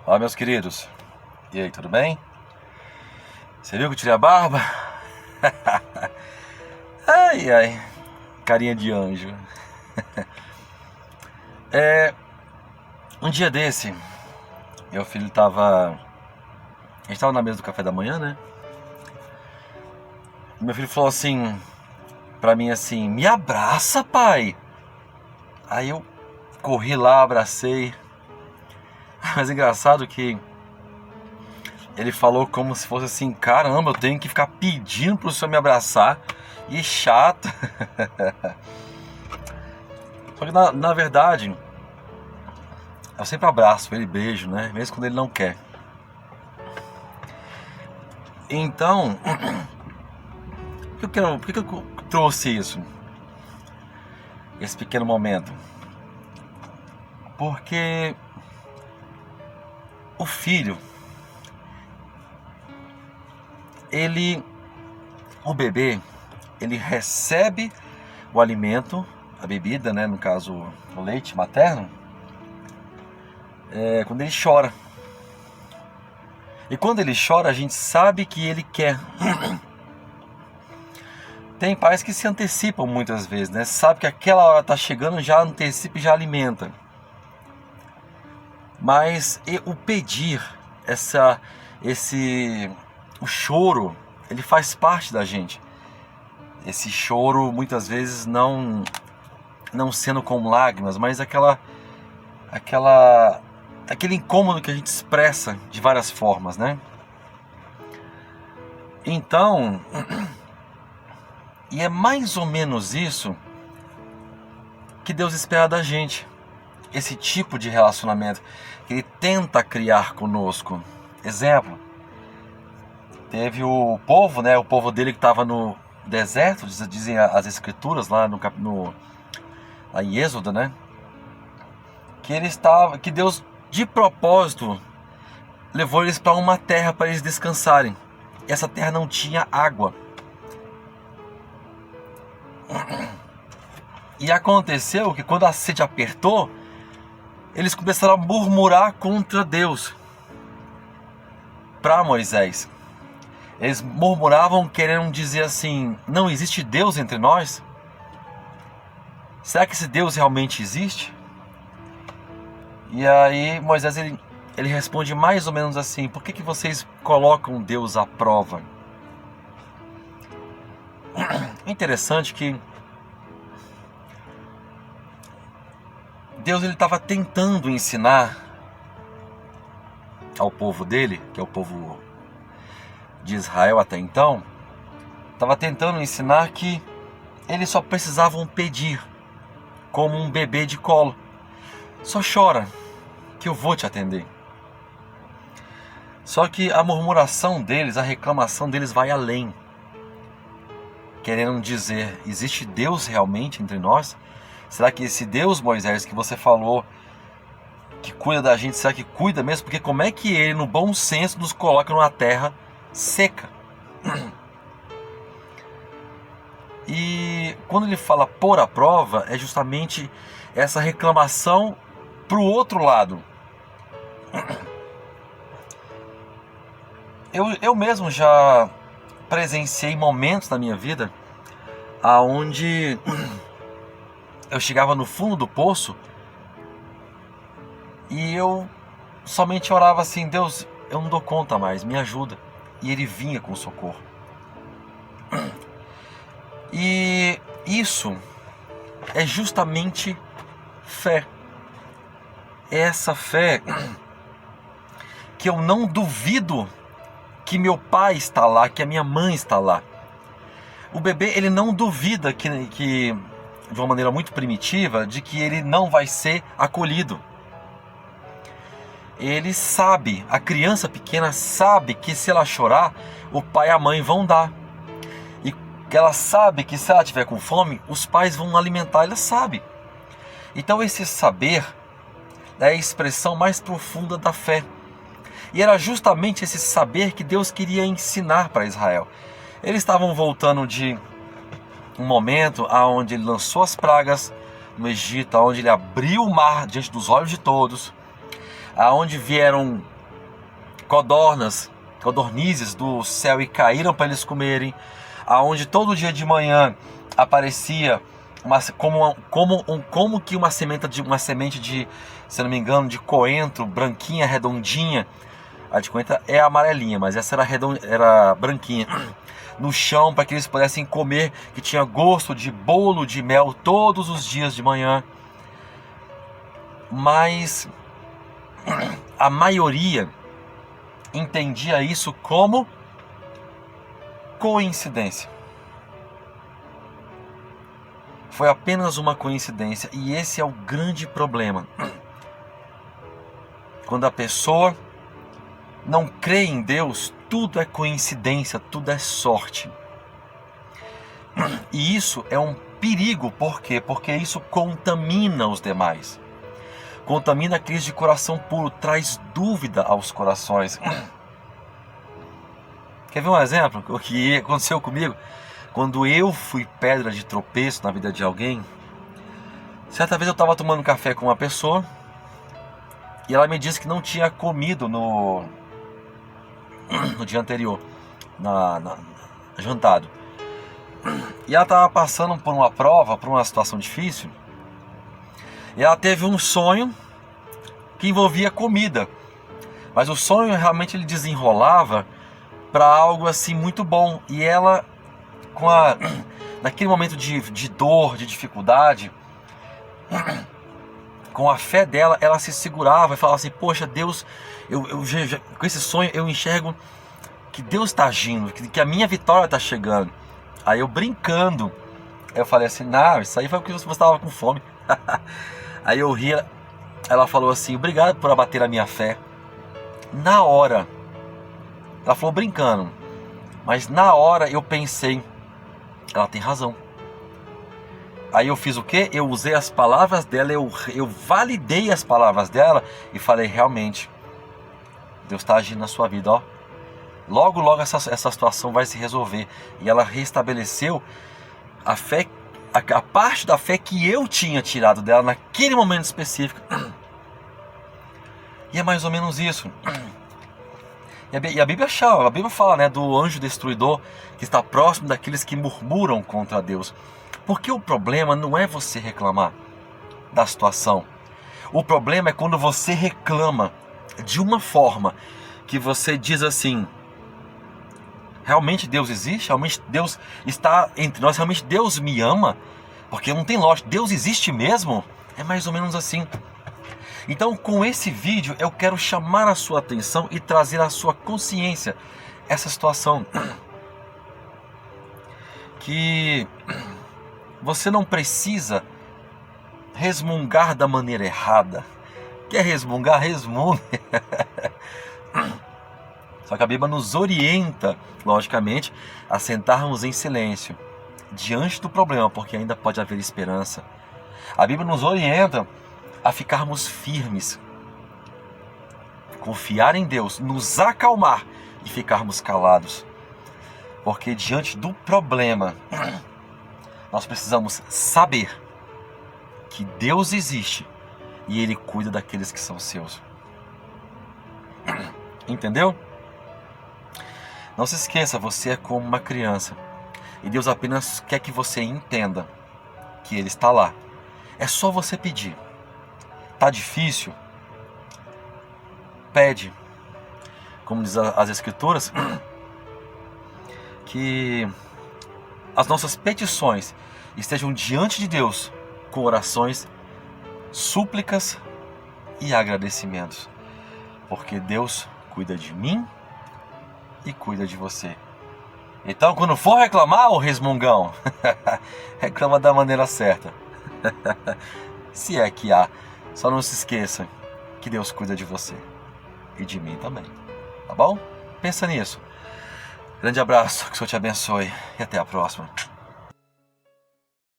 Olá, meus queridos. E aí, tudo bem? Você viu que eu tirei a barba? Ai, ai, carinha de anjo. Um dia desse, meu filho tava... A gente tava na mesa do café da manhã, né? Meu filho falou assim, pra mim assim, me abraça, pai. Aí eu corri lá, abracei. Mas engraçado que ele falou como se fosse assim, caramba, eu tenho que ficar pedindo pro senhor me abraçar. E chato. Só que na verdade, eu sempre abraço ele, beijo, né? Mesmo quando ele não quer. Então, por que eu trouxe isso? Esse pequeno momento? Porque o filho, o bebê, ele recebe o alimento, a bebida, né? No caso, o leite materno, quando ele chora. E quando ele chora, a gente sabe que ele quer. Tem pais que se antecipam muitas vezes, né? Sabe que aquela hora tá chegando, já antecipa e já alimenta. Mas o pedir, o choro, ele faz parte da gente. Esse choro muitas vezes não sendo com lágrimas, mas aquele incômodo que a gente expressa de várias formas, né? Então, e é mais ou menos isso que Deus espera da gente. Esse tipo de relacionamento que Ele tenta criar conosco. Exemplo, teve o povo, né? O povo dele que estava no deserto, dizem as escrituras lá lá em Êxodo, né? Que Deus de propósito levou eles para uma terra para eles descansarem. E essa terra não tinha água. E aconteceu que quando a sede apertou, eles começaram a murmurar contra Deus para Moisés. Eles murmuravam querendo dizer assim, não existe Deus entre nós? Será que esse Deus realmente existe? E aí Moisés ele responde mais ou menos assim, por que vocês colocam Deus à prova? É interessante que Deus ele estava tentando ensinar ao povo dele, que é o povo de Israel até então, estava tentando ensinar que eles só precisavam pedir, como um bebê de colo. Só chora, que eu vou te atender. Só que a murmuração deles, a reclamação deles vai além. Querendo dizer, existe Deus realmente entre nós? Será que esse Deus, Moisés, que você falou, que cuida da gente, será que cuida mesmo? Porque como é que Ele, no bom senso, nos coloca numa terra seca? E quando Ele fala pôr à prova, é justamente essa reclamação para o outro lado. Eu mesmo já presenciei momentos na minha vida aonde eu chegava no fundo do poço e eu somente orava assim, Deus, eu não dou conta mais, me ajuda. E Ele vinha com socorro. E isso é justamente fé. É essa fé que eu não duvido que meu pai está lá, que a minha mãe está lá. O bebê, ele não duvida que de uma maneira muito primitiva, de que ele não vai ser acolhido. Ele sabe, a criança pequena sabe que se ela chorar, o pai e a mãe vão dar. E ela sabe que se ela tiver com fome, os pais vão alimentar, ela sabe. Então esse saber é a expressão mais profunda da fé. E era justamente esse saber que Deus queria ensinar para Israel. Eles estavam voltando de um momento onde Ele lançou as pragas no Egito, onde Ele abriu o mar diante dos olhos de todos, aonde vieram codornizes do céu e caíram para eles comerem, aonde todo dia de manhã aparecia como que uma semente de, se eu não me engano, de coentro, branquinha, redondinha. A de coentro é amarelinha, mas essa era branquinha, no chão, para que eles pudessem comer, que tinha gosto de bolo de mel todos os dias de manhã. Mas a maioria entendia isso como coincidência. Foi apenas uma coincidência, e esse é o grande problema. Quando a pessoa não crê em Deus, tudo é coincidência, tudo é sorte. E isso é um perigo, por quê? Porque isso contamina os demais. Contamina aqueles de coração puro, traz dúvida aos corações. Quer ver um exemplo? O que aconteceu comigo? Quando eu fui pedra de tropeço na vida de alguém, certa vez eu estava tomando café com uma pessoa e ela me disse que não tinha comido no dia anterior, jantado. E ela estava passando por uma prova, por uma situação difícil, e ela teve um sonho que envolvia comida, mas o sonho realmente ele desenrolava para algo assim muito bom, e ela, naquele momento de dor, de dificuldade, com a fé dela, ela se segurava e falava assim: poxa, Deus, com esse sonho eu enxergo que Deus está agindo, que a minha vitória está chegando. Aí eu brincando, eu falei assim: não, isso aí foi porque você estava com fome. Aí eu ri, ela falou assim: obrigado por abater a minha fé. Na hora, ela falou brincando, mas na hora eu pensei, ela tem razão. Aí eu fiz o quê? Eu usei as palavras dela, eu validei as palavras dela e falei: realmente, Deus está agindo na sua vida, ó. Logo, logo essa situação vai se resolver. E ela restabeleceu a fé, a parte da fé que eu tinha tirado dela naquele momento específico. E é mais ou menos isso. E a Bíblia fala, né, do anjo destruidor que está próximo daqueles que murmuram contra Deus. Porque o problema não é você reclamar da situação. O problema é quando você reclama de uma forma que você diz assim: realmente Deus existe? Realmente Deus está entre nós? Realmente Deus me ama? Porque não tem lógica. Deus existe mesmo? É mais ou menos assim. Então, com esse vídeo, eu quero chamar a sua atenção e trazer à sua consciência essa situação. Que você não precisa resmungar da maneira errada. Quer resmungar? Resmungue. Só que a Bíblia nos orienta, logicamente, a sentarmos em silêncio diante do problema, porque ainda pode haver esperança. A Bíblia nos orienta a ficarmos firmes, confiar em Deus, nos acalmar e ficarmos calados. Porque diante do problema, nós precisamos saber que Deus existe e Ele cuida daqueles que são seus. Entendeu? Não se esqueça, você é como uma criança e Deus apenas quer que você entenda que Ele está lá. É só você pedir. Tá difícil? Pede. Como diz as Escrituras, que as nossas petições estejam diante de Deus com orações, súplicas e agradecimentos. Porque Deus cuida de mim e cuida de você. Então, quando for reclamar, ô resmungão, reclama da maneira certa. Se é que há. Só não se esqueça que Deus cuida de você e de mim também. Tá bom? Pensa nisso. Grande abraço, que o Senhor te abençoe e até a próxima.